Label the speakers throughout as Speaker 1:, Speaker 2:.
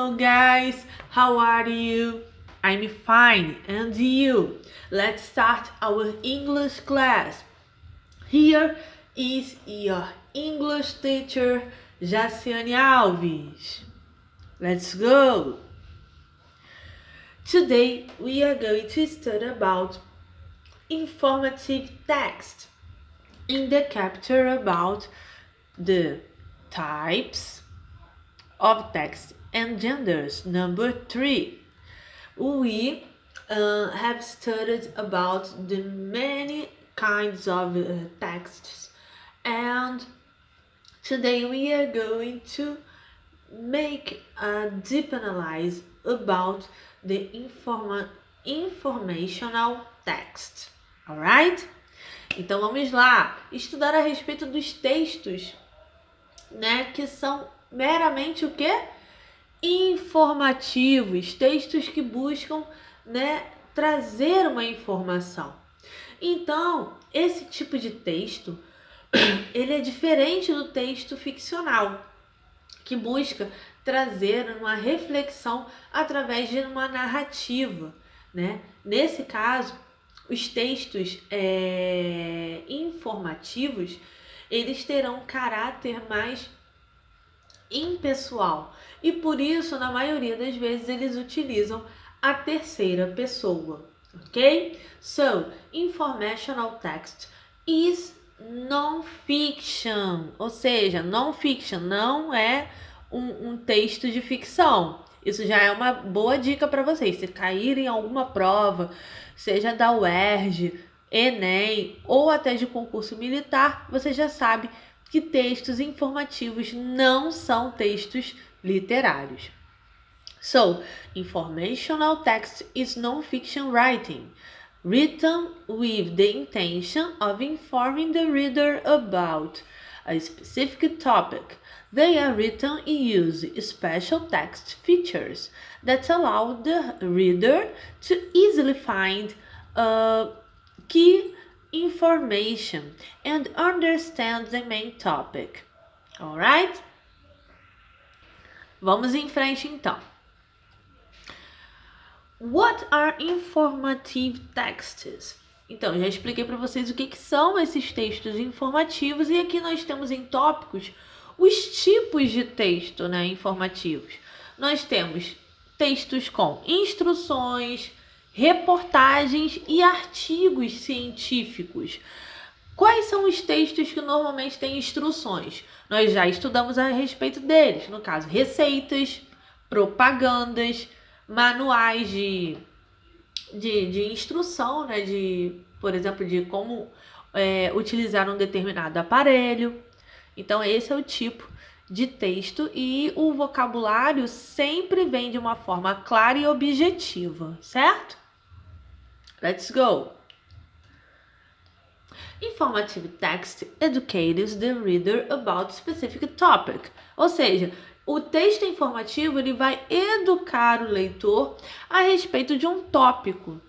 Speaker 1: Hello guys, how are you? I'm fine, and you? Let's start our English class. Here is your English teacher, Jaciane Alves. Let's go! Today we are going to study about informative text in the chapter about the types of text and genders. Number 3. We have studied about the many kinds of texts, and today we are going to make a deep analysis about the informational text. Alright? Então vamos lá estudar a respeito dos textos, né, que são meramente o quê? Informativos, textos que buscam, né, trazer uma informação. Então, esse tipo de texto, ele é diferente do texto ficcional, que busca trazer uma reflexão através de uma narrativa, né? Nesse caso, os textos informativos, eles terão um caráter mais impessoal e por isso, na maioria das vezes, eles utilizam a terceira pessoa, ok? So, informational text is non-fiction, ou seja, non-fiction não é um texto de ficção. Isso já é uma boa dica para vocês. Se caírem em alguma prova, seja da UERJ, Enem ou até de concurso militar, você já sabe que textos informativos não são textos literários. So, informational text is non-fiction writing, written with the intention of informing the reader about a specific topic. They are written and use special text features that allow the reader to easily find key information and understand the main topic. Alright? Vamos em frente então. What are informative texts? Então, já expliquei para vocês o que são esses textos informativos e aqui nós temos em tópicos os tipos de texto, né, informativos. Nós temos textos com instruções, reportagens e artigos científicos. Quais são os textos que normalmente têm instruções? Nós já estudamos a respeito deles, no caso, receitas, propagandas, manuais de instrução, né, por exemplo, de como utilizar um determinado aparelho. Então, esse é o tipo de texto e o vocabulário sempre vem de uma forma clara e objetiva, certo? Let's go! Informative text educates the reader about specific topic. Ou seja, o texto informativo ele vai educar o leitor a respeito de um tópico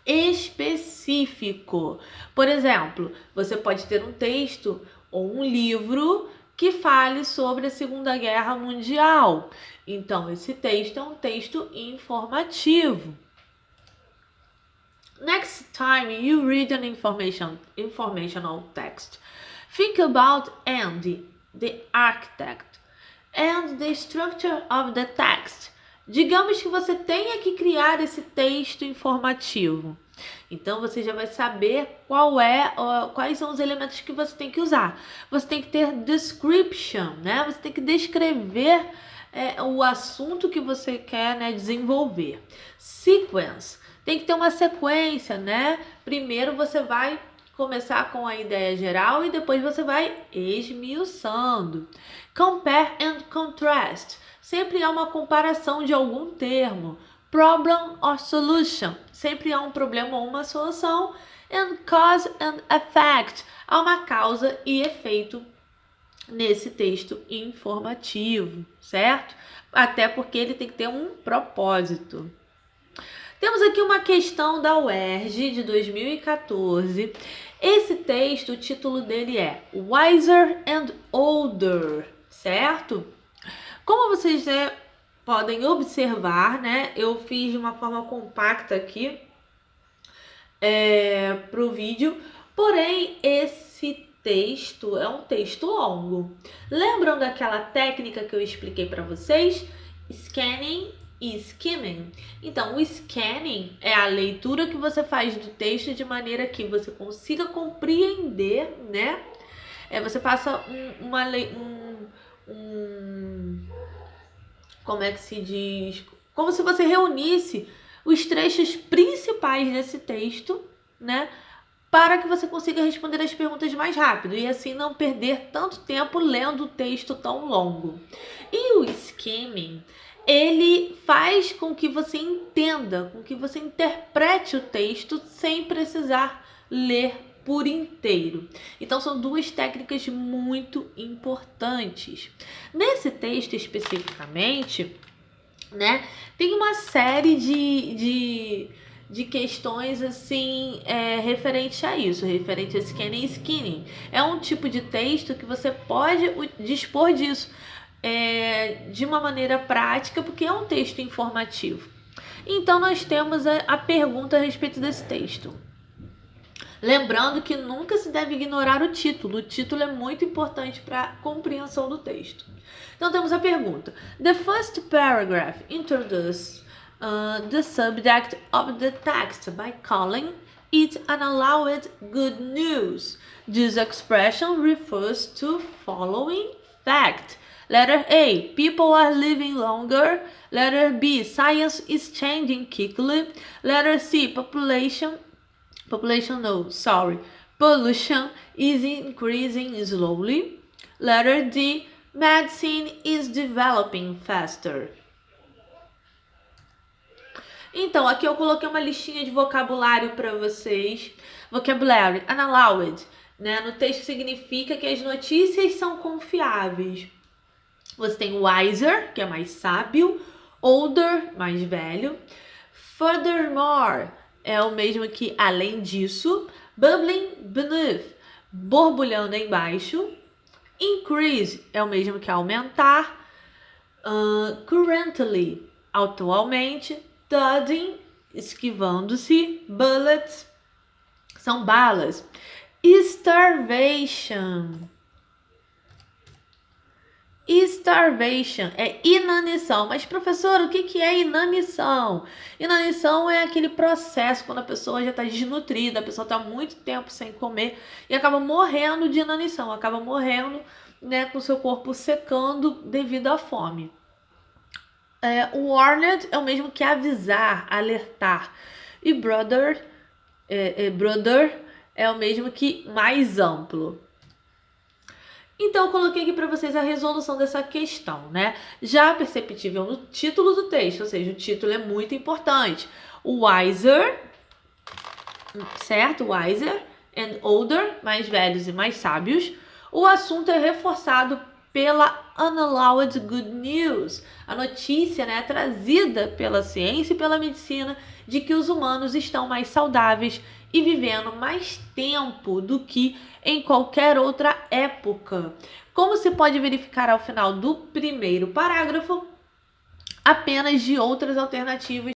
Speaker 1: específico. Por exemplo, você pode ter um texto ou um livro que fale sobre a Segunda Guerra Mundial. Então, esse texto é um texto informativo. Next time you read an informational text, think about Andy, the architect, and the structure of the text. Digamos que você tenha que criar esse texto informativo. Então, você já vai saber quais são os elementos que você tem que usar. Você tem que ter description, né? Você tem que descrever o assunto que você quer, né, desenvolver. Sequence. Tem que ter uma sequência, né? Primeiro você vai começar com a ideia geral e depois você vai esmiuçando. Compare and contrast. Sempre há uma comparação de algum termo. Problem or solution. Sempre há um problema ou uma solução. And cause and effect. Há uma causa e efeito nesse texto informativo, certo? Até porque ele tem que ter um propósito. Temos aqui uma questão da UERJ de 2014. Esse texto, o título dele é Wiser and Older, certo? Como vocês podem observar, né? Eu fiz de uma forma compacta aqui para o vídeo, porém esse texto é um texto longo. Lembram daquela técnica que eu expliquei para vocês? Scanning e skimming. Então, o scanning é a leitura que você faz do texto de maneira que você consiga compreender, né? Você passa como é que se diz? Como se você reunisse os trechos principais desse texto, né? Para que você consiga responder as perguntas mais rápido e assim não perder tanto tempo lendo o texto tão longo. E o skimming, ele faz com que você entenda, com que você interprete o texto sem precisar ler por inteiro. Então são duas técnicas muito importantes. Nesse texto especificamente, né, tem uma série de questões assim referente a isso, referente a scanning e skinning. É um tipo de texto que você pode dispor disso de uma maneira prática, porque é um texto informativo. Então nós temos a pergunta a respeito desse texto. Lembrando que nunca se deve ignorar o título. O título é muito importante para a compreensão do texto. Então temos a pergunta. The first paragraph introduces the subject of the text by calling it unallowed good news. This expression refers to following fact. Letter A, people are living longer. Letter B, science is changing quickly. Letter C, pollution is increasing slowly. Letter D, medicine is developing faster. Então, aqui eu coloquei uma listinha de vocabulário para vocês. Vocabulary, unallowed, né? No texto significa que as notícias são confiáveis. Você tem wiser, que é mais sábio. Older, mais velho. Furthermore, é o mesmo que além disso. Bubbling beneath, borbulhando embaixo. Increase é o mesmo que aumentar. Currently, atualmente. Dodging, esquivando-se. Bullets, são balas. Starvation é inanição. Mas, professor, o que é inanição? Inanição é aquele processo quando a pessoa já está desnutrida, a pessoa está muito tempo sem comer e acaba morrendo de inanição, acaba morrendo, né, com seu corpo secando devido à fome. Warned é o mesmo que avisar, alertar. E brother é o mesmo que mais amplo. Então, eu coloquei aqui para vocês a resolução dessa questão, né? Já perceptível no título do texto, ou seja, o título é muito importante. Wiser, certo? Wiser and older, mais velhos e mais sábios. O assunto é reforçado pela unallowed good news, a notícia, né, trazida pela ciência e pela medicina de que os humanos estão mais saudáveis e vivendo mais tempo do que em qualquer outra época. Como se pode verificar ao final do primeiro parágrafo, apenas de outras alternativas